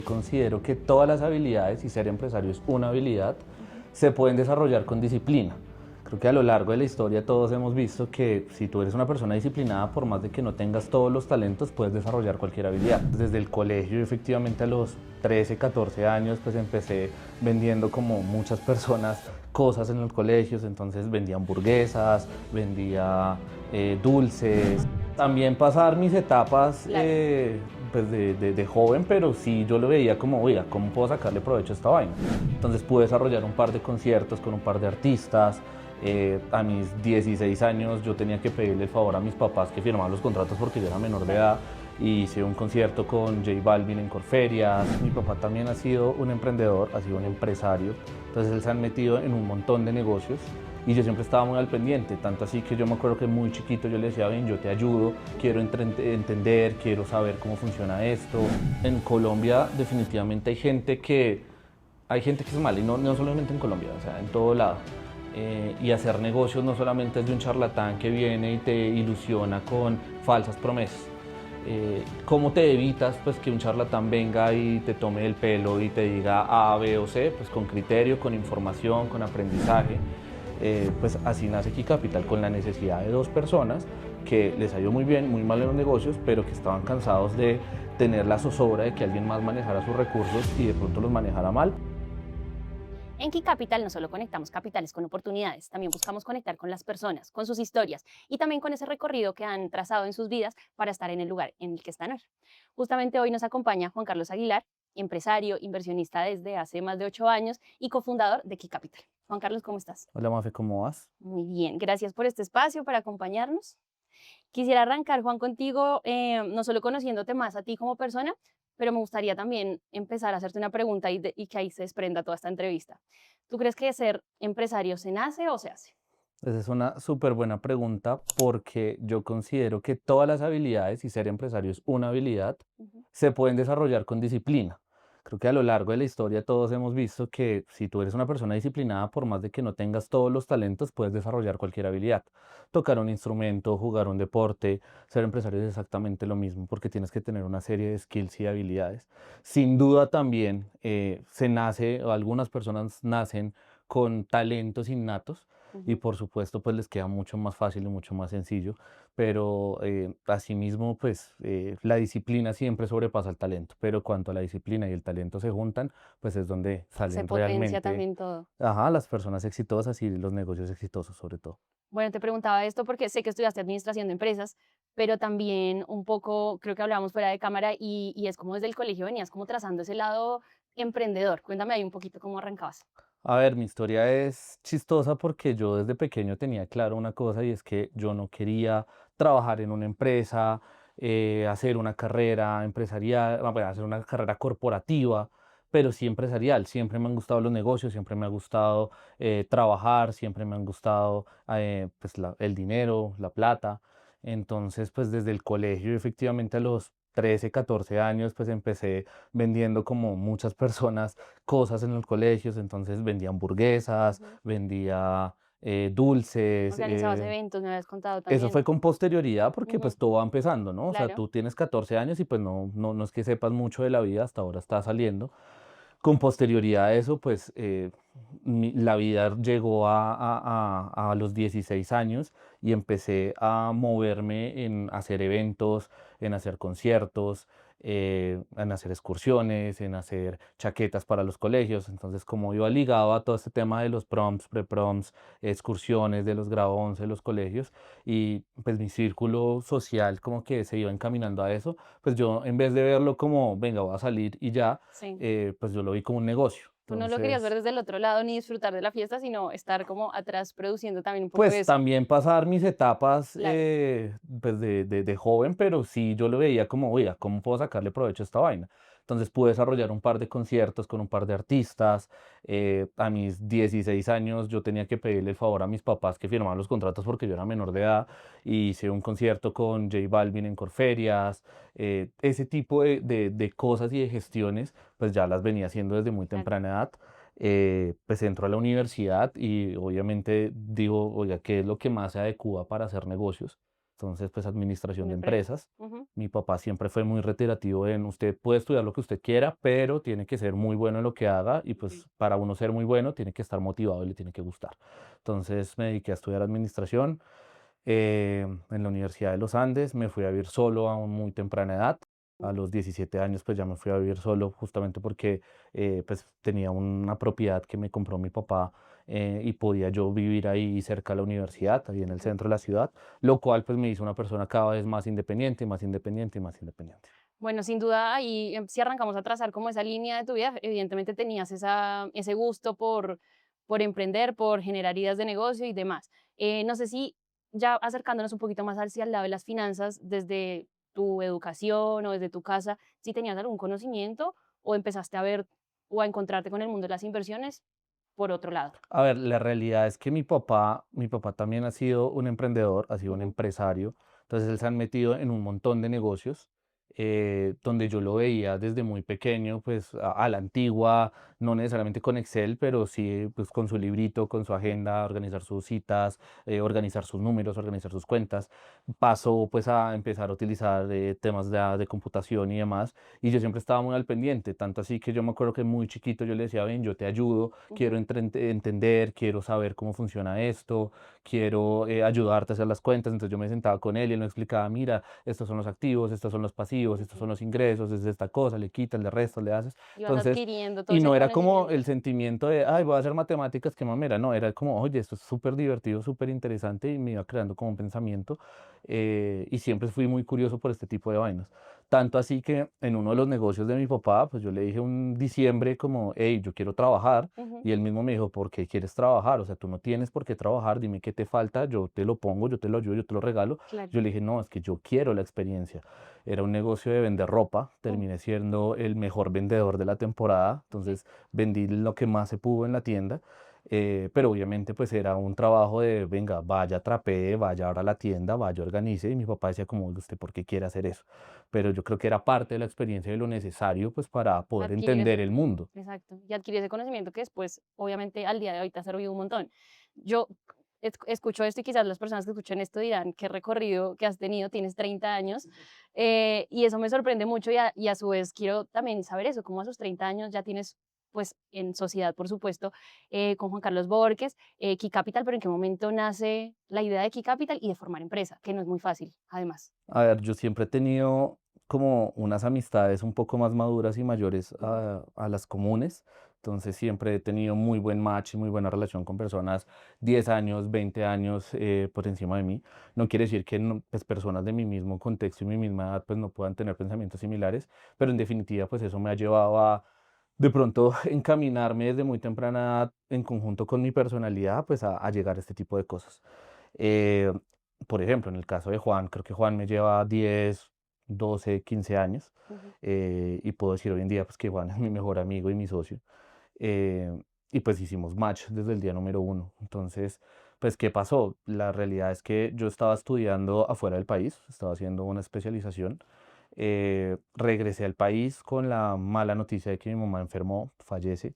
Considero que todas las habilidades, y ser empresario es una habilidad, se pueden desarrollar con disciplina. Creo que a lo largo de la historia todos hemos visto que si tú eres una persona disciplinada, por más de que no tengas todos los talentos, puedes desarrollar cualquier habilidad. Desde el colegio, efectivamente a los 13, 14 años, pues empecé vendiendo como muchas personas cosas en los colegios, entonces vendía hamburguesas, vendía dulces. También pasar mis etapas Claro. pues de joven, pero sí yo lo veía como, oiga, ¿cómo puedo sacarle provecho a esta vaina? Entonces pude desarrollar un par de conciertos con un par de artistas. A mis 16 años yo tenía que pedirle el favor a mis papás que firmaran los contratos porque yo era menor de edad. Y hice un concierto con J Balvin en Corferias. Mi papá también ha sido un emprendedor, ha sido un empresario. Entonces él se ha metido en un montón de negocios y yo siempre estaba muy al pendiente, tanto así que yo me acuerdo que muy chiquito yo le decía, ven, yo te ayudo, quiero entender, quiero saber cómo funciona esto. En Colombia definitivamente hay gente que es mala, y no solamente en Colombia, o sea, en todo lado. Y hacer negocios no solamente es de un charlatán que viene y te ilusiona con falsas promesas. ¿Cómo te evitas pues, que un charlatán venga y te tome el pelo y te diga A, B o C? Pues con criterio, con información, con aprendizaje. Pues así nace Key Capital, con la necesidad de dos personas que les ha ido muy bien, muy mal en los negocios, pero que estaban cansados de tener la zozobra de que alguien más manejara sus recursos y de pronto los manejara mal. En Key Capital no solo conectamos capitales con oportunidades, también buscamos conectar con las personas, con sus historias y también con ese recorrido que han trazado en sus vidas para estar en el lugar en el que están hoy. Justamente hoy nos acompaña Juan Carlos Aguilar, empresario, inversionista desde hace más de 8 años y cofundador de Key Capital. Juan Carlos, ¿cómo estás? Hola Mafe, ¿cómo vas? Muy bien, gracias por este espacio, para acompañarnos. Quisiera arrancar, Juan, contigo, no solo conociéndote más a ti como persona, pero me gustaría también empezar a hacerte una pregunta y que ahí se desprenda toda esta entrevista. ¿Tú crees que ser empresario se nace o se hace? Esa es una súper buena pregunta porque yo considero que todas las habilidades, y ser empresario es una habilidad, Ujú. se pueden desarrollar con disciplina. Creo que a lo largo de la historia todos hemos visto que si tú eres una persona disciplinada, por más de que no tengas todos los talentos, puedes desarrollar cualquier habilidad. Tocar un instrumento, jugar un deporte, ser empresario es exactamente lo mismo porque tienes que tener una serie de skills y habilidades. Sin duda también se nace, o algunas personas nacen con talentos innatos y Ujú. por supuesto pues les queda mucho más fácil y mucho más sencillo, pero asimismo pues la disciplina siempre sobrepasa el talento, pero cuando la disciplina y el talento se juntan, pues es donde Se salen potencia realmente, también todo. ajá, las personas exitosas y los negocios exitosos sobre todo. Bueno, te preguntaba esto porque sé que estudiaste administración de empresas, pero también un poco, creo que hablábamos fuera de cámara y es como desde el colegio venías como trazando ese lado emprendedor. Cuéntame ahí un poquito cómo arrancabas. A ver, mi historia es chistosa porque yo desde pequeño tenía claro una cosa y es que yo no quería trabajar en una empresa, hacer una carrera empresarial, bueno, hacer una carrera corporativa, pero sí empresarial. Siempre me han gustado los negocios, siempre me ha gustado trabajar, siempre me han gustado pues el dinero, la plata. Entonces, pues desde el colegio, efectivamente a los 13, 14 años, pues empecé vendiendo como muchas personas cosas en los colegios, entonces vendía hamburguesas, Ujú. vendía dulces. Organizabas eventos, me habías contado Eso también. fue con posterioridad porque Ujú. pues todo va empezando, ¿no? O sea, Claro. tú tienes 14 años y pues no es que sepas mucho de la vida, hasta ahora estás saliendo. Con posterioridad a eso, pues la vida llegó a los 16 años y empecé a moverme en hacer eventos, en hacer conciertos, en hacer excursiones, en hacer chaquetas para los colegios. Entonces, como iba ligado a todo este tema de los proms, pre-proms, excursiones, de los grado 11 de los colegios, y pues mi círculo social como que se iba encaminando a eso, pues yo en vez de verlo como, venga, voy a salir y ya, Sí. pues yo lo vi como un negocio. Tú no lo querías ver Entonces, desde el otro lado ni disfrutar de la fiesta, sino estar como atrás produciendo también un poco de pues eso. también pasar mis etapas Claro. pues de joven, pero sí yo lo veía como, oiga, ¿cómo puedo sacarle provecho a esta vaina? Entonces pude desarrollar un par de conciertos con un par de artistas. A mis 16 años yo tenía que pedirle el favor a mis papás que firmaran los contratos porque yo era menor de edad. Y hice un concierto con J Balvin en Corferias. Ese tipo de cosas y de gestiones, pues ya las venía haciendo desde muy Claro. temprana edad. Pues entro a la universidad y obviamente digo, oiga, ¿qué es lo que más se adecua para hacer negocios? entonces pues administración Una de empresa. empresas. Ujú. Mi papá siempre fue muy reiterativo en usted puede estudiar lo que usted quiera, pero tiene que ser muy bueno en lo que haga y pues para uno ser muy bueno tiene que estar motivado y le tiene que gustar. Entonces me dediqué a estudiar administración en la Universidad de los Andes, me fui a vivir solo a una muy temprana edad. A los 17 años pues ya me fui a vivir solo justamente porque pues tenía una propiedad que me compró mi papá y podía yo vivir ahí cerca de la universidad, ahí en el Ujú. centro de la ciudad, lo cual pues me hizo una persona cada vez más independiente, más independiente y más independiente. Bueno, sin duda ahí si arrancamos a trazar como esa línea de tu vida, evidentemente tenías ese gusto por emprender, por generar ideas de negocio y demás. No sé si ya acercándonos un poquito más hacia el lado de las finanzas, desde tu educación o desde tu casa, si tenías algún conocimiento o empezaste a ver o a encontrarte con el mundo de las inversiones por otro lado. A ver, la realidad es que mi papá también ha sido un emprendedor, ha sido un Ujú. empresario, entonces él se han metido en un montón de negocios, donde yo lo veía desde muy pequeño, pues a la antigua, no necesariamente con Excel, pero sí pues con su librito, con su agenda, organizar sus citas, organizar sus números, organizar sus cuentas. Pasó pues a empezar a utilizar temas de computación y demás, y yo siempre estaba muy al pendiente, tanto así que yo me acuerdo que muy chiquito yo le decía, ven, yo te ayudo, quiero Ujú. entender, quiero saber cómo funciona esto, quiero ayudarte a hacer las cuentas. Entonces yo me sentaba con él y él me explicaba, mira, estos son los activos, estos son los pasivos, estos son Ujú. los ingresos, es esta cosa, le quitas, le restas, le haces. Y vas Entonces, adquiriendo todo y ese no era como conocimiento. el sentimiento de, ay, voy a hacer matemáticas, qué mamera, no, era como, oye, esto es súper divertido, súper interesante y me iba creando como un pensamiento y siempre fui muy curioso por este tipo de vainas. Tanto así que en uno de los negocios de mi papá, pues yo le dije un diciembre como, hey, yo quiero trabajar. Ujú. Y él mismo me dijo, ¿por qué quieres trabajar? O sea, tú no tienes por qué trabajar, dime qué te falta, yo te lo pongo, yo te lo ayudo, yo te lo regalo. Claro. Yo le dije, no, es que yo quiero la experiencia. Era un negocio de vender ropa, Ujú. terminé siendo el mejor vendedor de la temporada, entonces vendí lo que más se pudo en la tienda, pero obviamente pues era un trabajo de, venga, vaya, trapee, vaya ahora a la tienda, vaya, organice, y mi papá decía como, ¿usted por qué quiere hacer eso? Pero yo creo que era parte de la experiencia de lo necesario pues para poder Adquirir entender ese el mundo. Exacto, y adquirir ese conocimiento que después, obviamente, al día de hoy te ha servido un montón. Yo escucho esto y quizás las personas que escuchen esto dirán, qué recorrido que has tenido, tienes 30 años, y eso me sorprende mucho y a su vez quiero también saber eso, cómo a sus 30 años ya tienes, pues, en sociedad, por supuesto, con Juan Carlos Borges, Key Capital, pero en qué momento nace la idea de Key Capital y de formar empresa, que no es muy fácil, además. A ver, yo siempre he tenido como unas amistades un poco más maduras y mayores Ujú. a las comunes. Entonces siempre he tenido muy buen match y muy buena relación con personas 10 años, 20 años por encima de mí. No quiere decir que pues, personas de mi mismo contexto y mi misma edad pues, no puedan tener pensamientos similares, pero en definitiva pues eso me ha llevado a de pronto encaminarme desde muy temprana edad en conjunto con mi personalidad pues a llegar a este tipo de cosas. Eh, por ejemplo, en el caso de Juan, creo que Juan me lleva 10, 12, 15 años, Ujú. y puedo decir hoy en día pues, que Juan es mi mejor amigo y mi socio. eh, y pues hicimos match desde el día número uno. Entonces, pues, ¿qué pasó? La realidad es que yo estaba estudiando afuera del país, estaba haciendo una especialización. Regresé al país con la mala noticia de que mi mamá enfermó, fallece.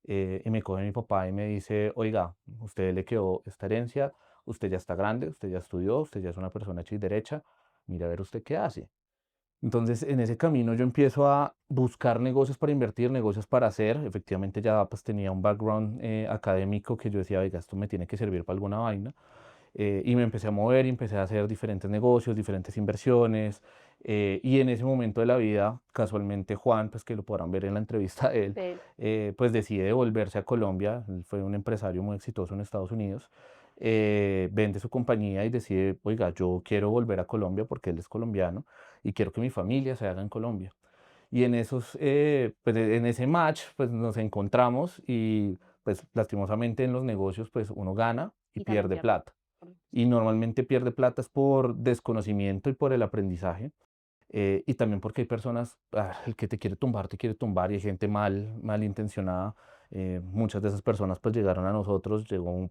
Y me coge mi papá y me dice, oiga, usted le quedó esta herencia, usted ya está grande, usted ya estudió, usted ya es una persona hecha y derecha, mira a ver usted qué hace. Entonces, en ese camino yo empiezo a buscar negocios para invertir, negocios para hacer. Efectivamente, ya pues tenía un background académico que yo decía, oiga, esto me tiene que servir para alguna vaina. Y me empecé a mover y empecé a hacer diferentes negocios, diferentes inversiones. Y en ese momento de la vida, casualmente Juan, pues que lo podrán ver en la entrevista de él, Del- pues decide devolverse a Colombia. Él fue un empresario muy exitoso en Estados Unidos. Vende su compañía y decide, oiga, yo quiero volver a Colombia porque él es colombiano y quiero que mi familia se haga en Colombia. Y en esos, pues en ese match, pues nos encontramos y pues lastimosamente en los negocios, pues uno gana y y también pierde pierde. plata. Y normalmente pierde plata es por desconocimiento y por el aprendizaje. Y también porque hay personas, el que te quiere tumbar y hay gente malintencionada. Muchas de esas personas pues llegaron a nosotros,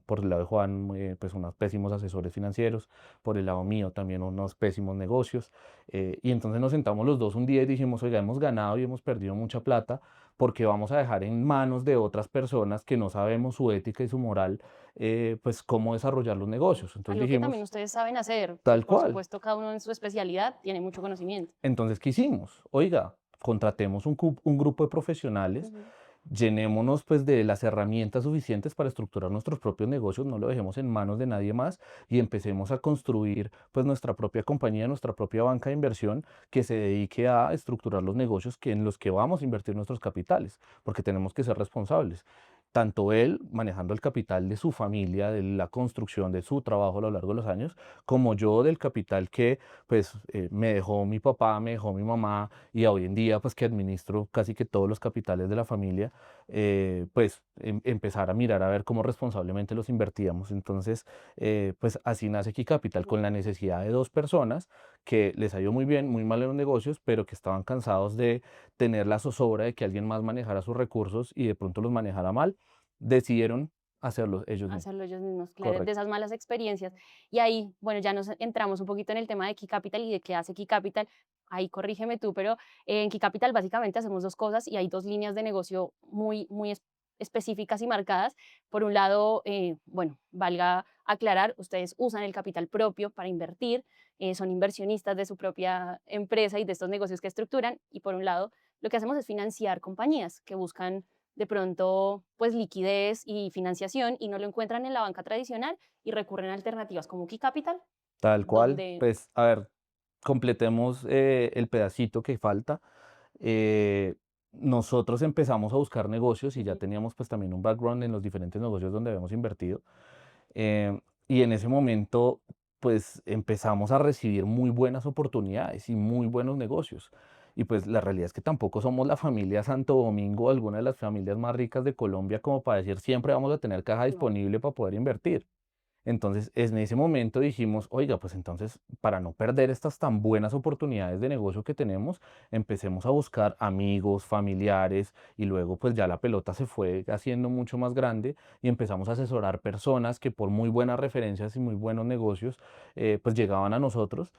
por el lado de Juan pues unos pésimos asesores financieros, por el lado mío también unos pésimos negocios. Y entonces nos sentamos los dos un día y dijimos, oiga, hemos ganado y hemos perdido mucha plata, porque vamos a dejar en manos de otras personas que no sabemos su ética y su moral, pues cómo desarrollar los negocios. Entonces Algo que también dijimos, ustedes saben hacer, tal por cual. supuesto, cada uno en su especialidad tiene mucho conocimiento. Entonces, ¿qué hicimos? Oiga, contratemos un grupo de profesionales, Ujú. llenémonos pues de las herramientas suficientes para estructurar nuestros propios negocios, no lo dejemos en manos de nadie más y empecemos a construir pues nuestra propia compañía, nuestra propia banca de inversión que se dedique a estructurar los negocios en los que vamos a invertir nuestros capitales, porque tenemos que ser responsables. Tanto él manejando el capital de su familia, de la construcción de su trabajo a lo largo de los años, como yo del capital que pues me dejó mi papá, me dejó mi mamá y hoy en día pues que administro casi que todos los capitales de la familia, pues empezar a mirar a ver cómo responsablemente los invertíamos. Entonces, pues así nace Key Capital con la necesidad de dos personas que les ha ido muy bien, muy mal en los negocios, pero que estaban cansados de tener la zozobra de que alguien más manejara sus recursos y de pronto los manejara mal, decidieron hacerlo ellos mismos. Hacerlo ellos mismos, claro, de Correcto. esas malas experiencias. Y ahí, bueno, ya nos entramos un poquito en el tema de Key Capital y de qué hace Key Capital. Ahí corrígeme tú, pero en Key Capital básicamente hacemos dos cosas y hay dos líneas de negocio muy específicas y marcadas. Por un lado, bueno, valga aclarar, ustedes usan el capital propio para invertir, son inversionistas de su propia empresa y de estos negocios que estructuran. Y por un lado, lo que hacemos es financiar compañías que buscan de pronto pues liquidez y financiación y no lo encuentran en la banca tradicional y recurren a alternativas como Key Capital, Tal cual, donde pues a ver, completemos el pedacito que falta. Eh, Nosotros empezamos a buscar negocios y ya ujú, teníamos pues también un background en los diferentes negocios donde habíamos invertido. Y en ese momento pues empezamos a recibir muy buenas oportunidades y muy buenos negocios. Y pues la realidad es que tampoco somos la familia Santo Domingo, alguna de las familias más ricas de Colombia, como para decir siempre vamos a tener caja no, disponible para poder invertir. Entonces, en ese momento dijimos, oiga, pues entonces, para no perder estas tan buenas oportunidades de negocio que tenemos, empecemos a buscar amigos, familiares, y luego pues ya la pelota se fue haciendo mucho más grande y empezamos a asesorar personas que por muy buenas referencias y muy buenos negocios, pues llegaban a nosotros.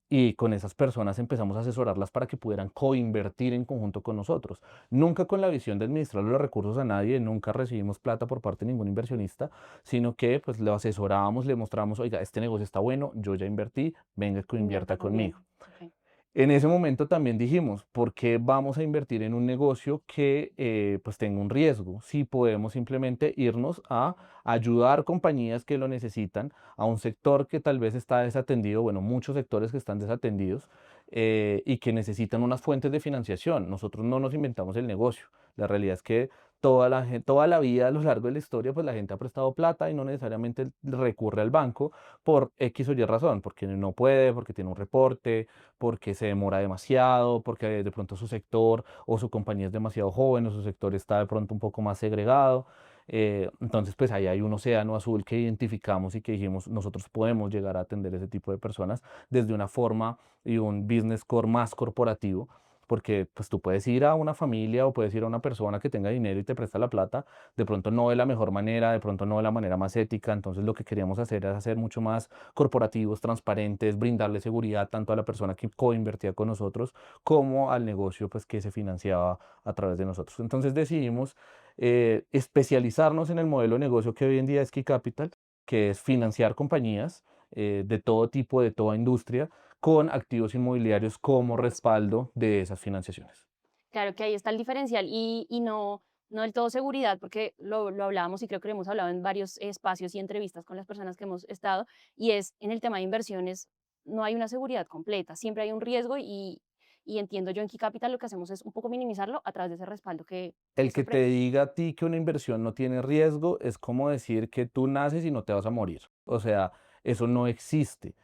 Y con esas personas empezamos a asesorarlas para que pudieran coinvertir en conjunto con nosotros. Nunca con la visión de administrar los recursos a nadie, nunca recibimos plata por parte de ningún inversionista, sino que pues lo asesorábamos, le mostramos, oiga, este negocio está bueno, yo ya invertí, venga, invierta coinvierta conmigo. conmigo. Ok. En ese momento también dijimos, ¿por qué vamos a invertir en un negocio que pues tenga un riesgo? Si podemos simplemente irnos a ayudar compañías que lo necesitan, a un sector que tal vez está desatendido, bueno, muchos sectores que están desatendidos y que necesitan unas fuentes de financiación. Nosotros no nos inventamos el negocio. La realidad es que toda la vida a lo largo de la historia, pues la gente ha prestado plata y no necesariamente recurre al banco por X o Y razón, porque no puede, porque tiene un reporte, porque se demora demasiado, porque de pronto su sector o su compañía es demasiado joven o su sector está de pronto un poco más segregado. Entonces, pues ahí hay un océano azul que identificamos y que dijimos, nosotros podemos llegar a atender ese tipo de personas desde una forma y un business core más corporativo. Porque pues tú puedes ir a una familia o puedes ir a una persona que tenga dinero y te presta la plata, de pronto no de la mejor manera, de pronto no de la manera más ética, entonces lo que queríamos hacer es hacer mucho más corporativos, transparentes, brindarle seguridad tanto a la persona que coinvertía con nosotros como al negocio pues, que se financiaba a través de nosotros. Entonces decidimos especializarnos en el modelo de negocio que hoy en día es Key Capital, que es financiar compañías de todo tipo, de toda industria, con activos inmobiliarios como Como respaldo. respaldo de esas financiaciones. Claro que ahí está el diferencial y no, no del todo seguridad, porque lo hablábamos y creo que lo hemos hablado en varios espacios y entrevistas con las personas que hemos estado, y es en el tema de inversiones, no hay una seguridad completa, siempre hay un riesgo y entiendo yo en Key Capital lo que hacemos es un poco minimizarlo a través de ese respaldo que El se que te ofrece. diga a ti que una inversión no tiene riesgo es como decir que tú naces y no te vas a morir. O sea, eso no existe.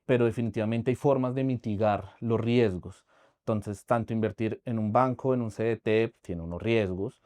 Pero definitivamente hay formas de mitigar los riesgos. Entonces, tanto invertir en un banco, en un CDT, tiene unos riesgos.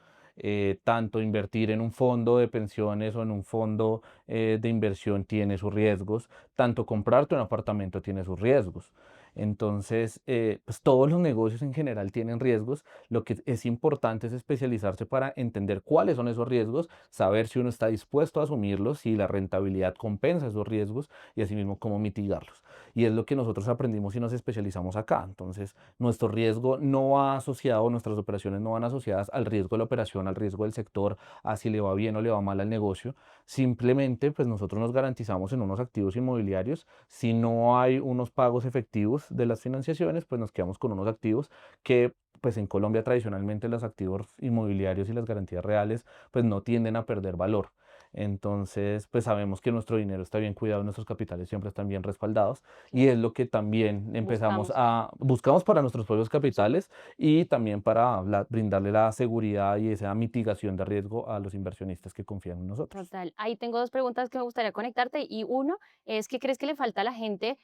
Tanto invertir en un fondo de pensiones o en un fondo de inversión tiene sus riesgos. Tanto comprarte un apartamento tiene sus riesgos. Entonces, pues todos los negocios en general tienen riesgos. Lo que es importante es especializarse para entender cuáles son esos riesgos, saber si uno está dispuesto a asumirlos, si la rentabilidad compensa esos riesgos y asimismo cómo mitigarlos. Y es lo que nosotros aprendimos y nos especializamos acá. Entonces, nuestro riesgo no va asociado, nuestras operaciones no van asociadas al riesgo de la operación, al riesgo del sector, a si le va bien o le va mal al negocio. Simplemente, pues nosotros nos garantizamos en unos activos inmobiliarios. Si no hay unos pagos efectivos de las financiaciones, pues nos quedamos con unos activos que, pues en Colombia tradicionalmente los activos inmobiliarios y las garantías reales, pues no tienden a perder valor. Entonces, pues sabemos que nuestro dinero está bien cuidado, nuestros capitales siempre están bien respaldados y Claro, es lo que también empezamos buscamos. buscamos para nuestros propios Súper. capitales y también para brindarle la seguridad y esa mitigación de riesgo a los inversionistas que confían en nosotros. Total. Ahí tengo 2 preguntas que me gustaría conectarte, y uno es, ¿qué crees que le falta a la gente,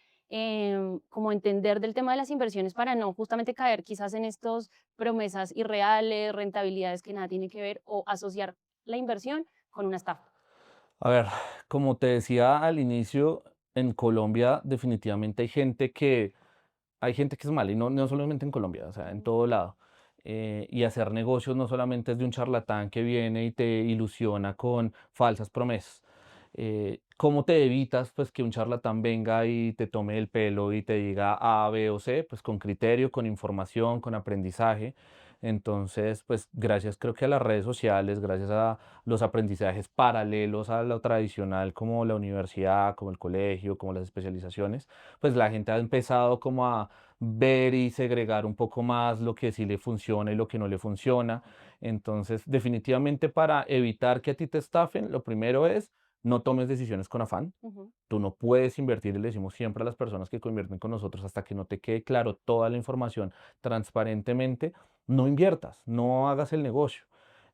como entender del tema de las inversiones para no justamente caer quizás en estos promesas irreales, rentabilidades que nada tienen que ver, o asociar la inversión con una estafa? A ver, como te decía al inicio, en Colombia definitivamente hay gente que es mala y no solamente en Colombia, o sea, en Ujú. todo lado. Y hacer negocios no solamente es de un charlatán que viene y te ilusiona con falsas promesas. ¿Cómo te evitas pues que un charlatán venga y te tome el pelo y te diga A, B o C? Pues con criterio, con información, con aprendizaje. Entonces, pues gracias creo que a las redes sociales, gracias a los aprendizajes paralelos a lo tradicional como la universidad, como el colegio, como las especializaciones, pues la gente ha empezado como a ver y segregar un poco más lo que sí le funciona y lo que no le funciona. Entonces, definitivamente para evitar que a ti te estafen, lo primero es no tomes decisiones con afán. Ujú. Tú no puedes invertir, y le decimos siempre a las personas que convierten con nosotros, hasta que no te quede claro toda la información transparentemente, no inviertas, no hagas el negocio.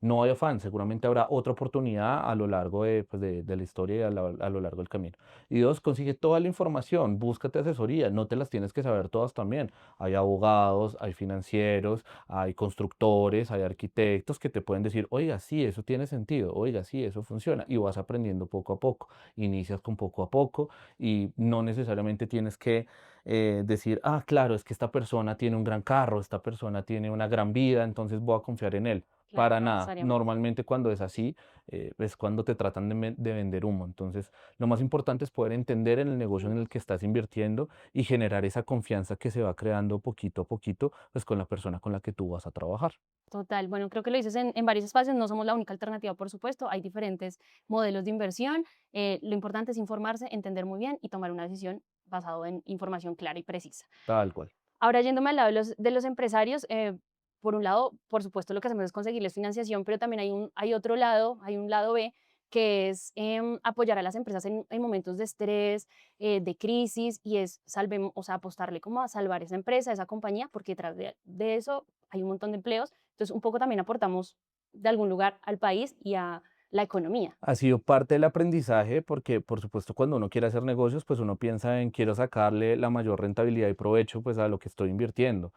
No hay afán, seguramente habrá otra oportunidad a lo largo de la historia y a lo largo del camino. Y dos, consigue toda la información, búscate asesoría, no te las tienes que saber todas también. Hay abogados, hay financieros, hay constructores, hay arquitectos que te pueden decir, oiga, sí, eso tiene sentido, oiga, sí, eso funciona, y vas aprendiendo poco a poco. Inicias con poco a poco y no necesariamente tienes que decir, ah, claro, es que esta persona tiene un gran carro, esta persona tiene una gran vida, entonces voy a confiar en él. Claro, Para no nada. necesariamente. Normalmente cuando es así, es cuando te tratan de vender humo. Entonces, lo más importante es poder entender en el negocio en el que estás invirtiendo y generar esa confianza que se va creando poquito a poquito, pues con la persona con la que tú vas a trabajar. Total, bueno, creo que lo dices en varios espacios, no somos la única alternativa, por supuesto, hay diferentes modelos de inversión, lo importante es informarse, entender muy bien y tomar una decisión basado en información clara y precisa. Tal cual. Ahora, yéndome al lado de los empresarios, por un lado, por supuesto, lo que hacemos es conseguirles financiación, pero también hay otro lado, hay un lado B, que es apoyar a las empresas en momentos de estrés, de crisis, y es o sea, apostarle como a salvar esa empresa, esa compañía, porque detrás de eso hay un montón de empleos. Entonces, un poco también aportamos de algún lugar al país y a la economía. Ha sido parte del aprendizaje porque, por supuesto, cuando uno quiere hacer negocios, pues uno piensa en quiero sacarle la mayor rentabilidad y provecho pues a lo que estoy invirtiendo.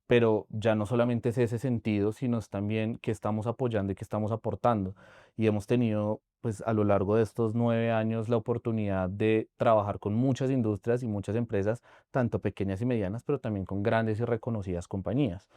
Pero ya no solamente es ese sentido, sino es también que estamos apoyando y que estamos aportando. Y hemos tenido, pues a lo largo de estos 9 años, la oportunidad de trabajar con muchas industrias y muchas empresas, tanto pequeñas y medianas, pero también con grandes y reconocidas compañías.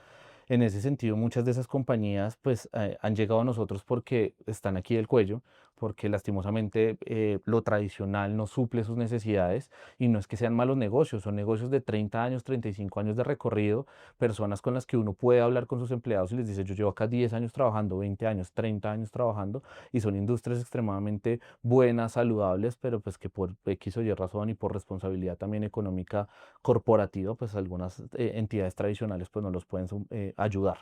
En ese sentido, muchas de esas compañías pues han llegado a nosotros porque están aquí del cuello, porque lastimosamente lo tradicional no suple sus necesidades y no es que sean malos negocios, son negocios de 30 años, 35 años de recorrido, personas con las que uno puede hablar con sus empleados y les dice, yo llevo acá 10 años trabajando, 20 años, 30 años trabajando y son industrias extremadamente buenas, saludables, pero pues que por X o Y razón y por responsabilidad también económica corporativa, pues algunas entidades tradicionales pues no los pueden ayudar.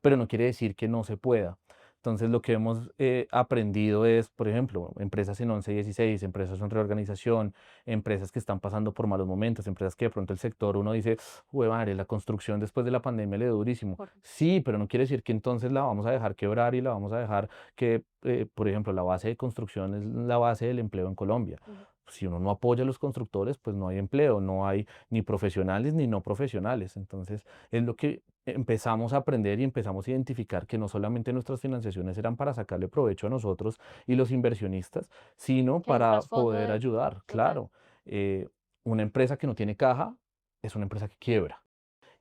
Pero no quiere decir que no se pueda. Entonces lo que hemos aprendido es, por ejemplo, empresas en 11-16, empresas en reorganización, empresas que están pasando por malos momentos, empresas que de pronto el sector uno dice, "Jue madre, la construcción después de la pandemia le dio durísimo". Por- Sí, pero no quiere decir que entonces la vamos a dejar quebrar y la vamos a dejar que, por ejemplo, la base de construcción es la base del empleo en Colombia. Ujú. Si uno no apoya a los constructores, pues no hay empleo, no hay ni profesionales ni no profesionales. Entonces, es lo que empezamos a aprender y empezamos a identificar que no solamente nuestras financiaciones eran para sacarle provecho a nosotros y los inversionistas, sino Que hay un para trasfondo poder de... ayudar. Total. Claro, una empresa que no tiene caja, es una empresa que quiebra.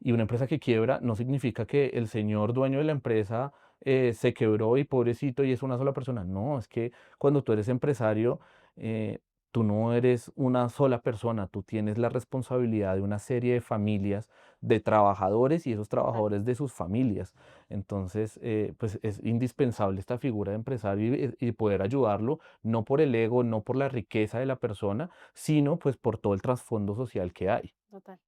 Y una empresa que quiebra no significa que el señor dueño de la empresa se quebró y pobrecito y es una sola persona. No, es que cuando tú eres empresario, eh, tú no eres una sola persona, tú tienes la responsabilidad de una serie de familias, de trabajadores y esos Total. trabajadores de sus familias. Entonces, pues es indispensable esta figura de empresario y poder ayudarlo, no por el ego, no por la riqueza de la persona, sino pues por todo el trasfondo social que hay. Total.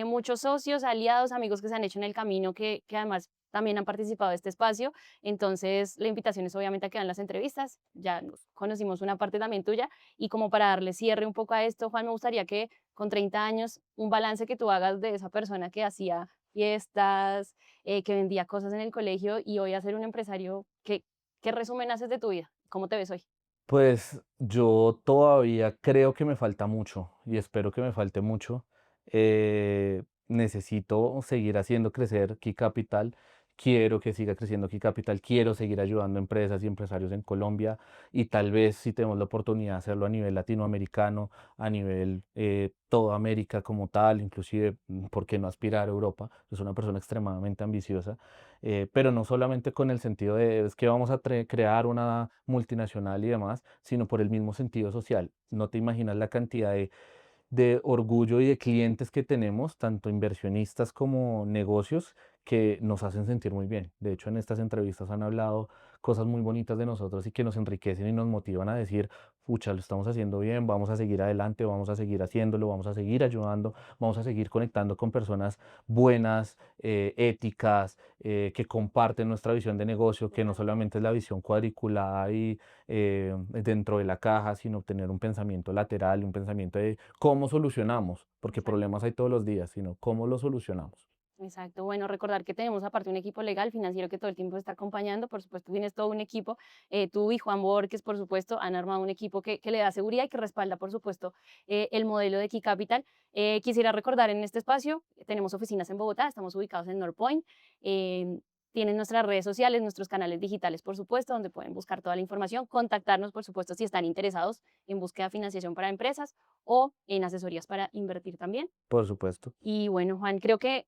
Muchos socios, aliados, amigos que se han hecho en el camino, que además también han participado de este espacio. Entonces, la invitación es obviamente a que vean las entrevistas. Ya nos conocimos una parte también tuya. Y como para darle cierre un poco a esto, Juan, me gustaría que con 30 años, un balance que tú hagas de esa persona que hacía fiestas, que vendía cosas en el colegio y hoy a ser un empresario. ¿Qué resumen haces de tu vida? ¿Cómo te ves hoy? Pues yo todavía creo que me falta mucho y espero que me falte mucho. Necesito seguir haciendo crecer Key Capital. Quiero que siga creciendo Key Capital. Quiero seguir ayudando a empresas y empresarios en Colombia y tal vez si tenemos la oportunidad de hacerlo a nivel latinoamericano, a nivel toda América como tal, inclusive, ¿por qué no aspirar a Europa? Es una persona extremadamente ambiciosa, pero no solamente con el sentido de es que vamos a crear una multinacional y demás, sino por el mismo sentido social. No te imaginas la cantidad de orgullo y de clientes que tenemos, tanto inversionistas como negocios, que nos hacen sentir muy bien. De hecho, en estas entrevistas han hablado cosas muy bonitas de nosotros y que nos enriquecen y nos motivan a decir, pucha, lo estamos haciendo bien, vamos a seguir adelante, vamos a seguir haciéndolo, vamos a seguir ayudando, vamos a seguir conectando con personas buenas, éticas, que comparten nuestra visión de negocio, que no Total. solamente es la visión cuadriculada y dentro de la caja, sino tener un pensamiento lateral, un pensamiento de cómo solucionamos, porque Exacto. problemas hay todos los días, sino cómo los solucionamos. Exacto. Bueno, recordar que tenemos aparte un equipo legal, financiero que todo el tiempo está acompañando. Por supuesto, tienes todo un equipo. Tú y Juan Borges, por supuesto, han armado un equipo que le da seguridad y que respalda, por supuesto, el modelo de Key Capital. Quisiera recordar en este espacio, tenemos oficinas en Bogotá, estamos ubicados en North Point. eh, Tienen nuestras redes sociales, nuestros canales digitales, por supuesto, donde pueden buscar toda la información, contactarnos, por supuesto, si están interesados en búsqueda de financiación para empresas o en asesorías para invertir también. Por supuesto. Y bueno, Juan, creo que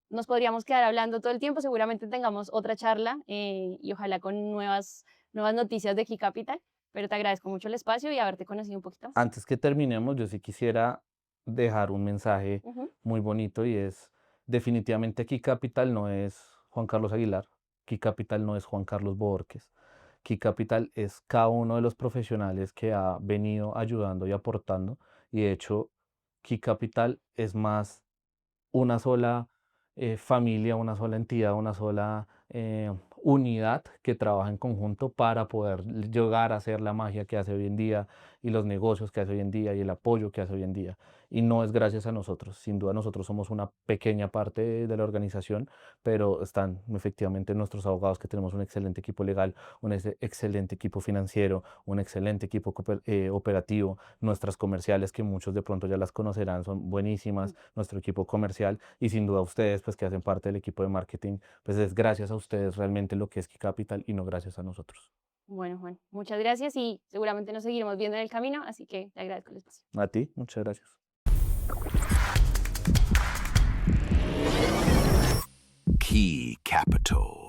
nos podríamos quedar hablando todo el tiempo, seguramente tengamos otra charla y ojalá con nuevas noticias de Key Capital, pero te agradezco mucho el espacio y haberte conocido un poquito más. Antes que terminemos, yo sí quisiera dejar un mensaje Ujú. muy bonito y es, definitivamente Key Capital no es Juan Carlos Aguilar, Key Capital no es Juan Carlos Borges, Key Capital es cada uno de los profesionales que ha venido ayudando y aportando y de hecho Key Capital es más una sola familia, una sola entidad, una sola unidad que trabaja en conjunto para poder llegar a hacer la magia que hace hoy en día y los negocios que hace hoy en día y el apoyo que hace hoy en día. Y no es gracias a nosotros, sin duda nosotros somos una pequeña parte de la organización, pero están efectivamente nuestros abogados que tenemos un excelente equipo legal, un excelente equipo financiero, un excelente equipo operativo, nuestras comerciales que muchos de pronto ya las conocerán, son buenísimas, nuestro equipo comercial y sin duda ustedes pues que hacen parte del equipo de marketing, pues es gracias a ustedes realmente lo que es Key Capital y no gracias a nosotros. Bueno, Juan, muchas gracias y seguramente nos seguiremos viendo en el camino, así que te agradezco el espacio. A ti, muchas gracias. Key Capital.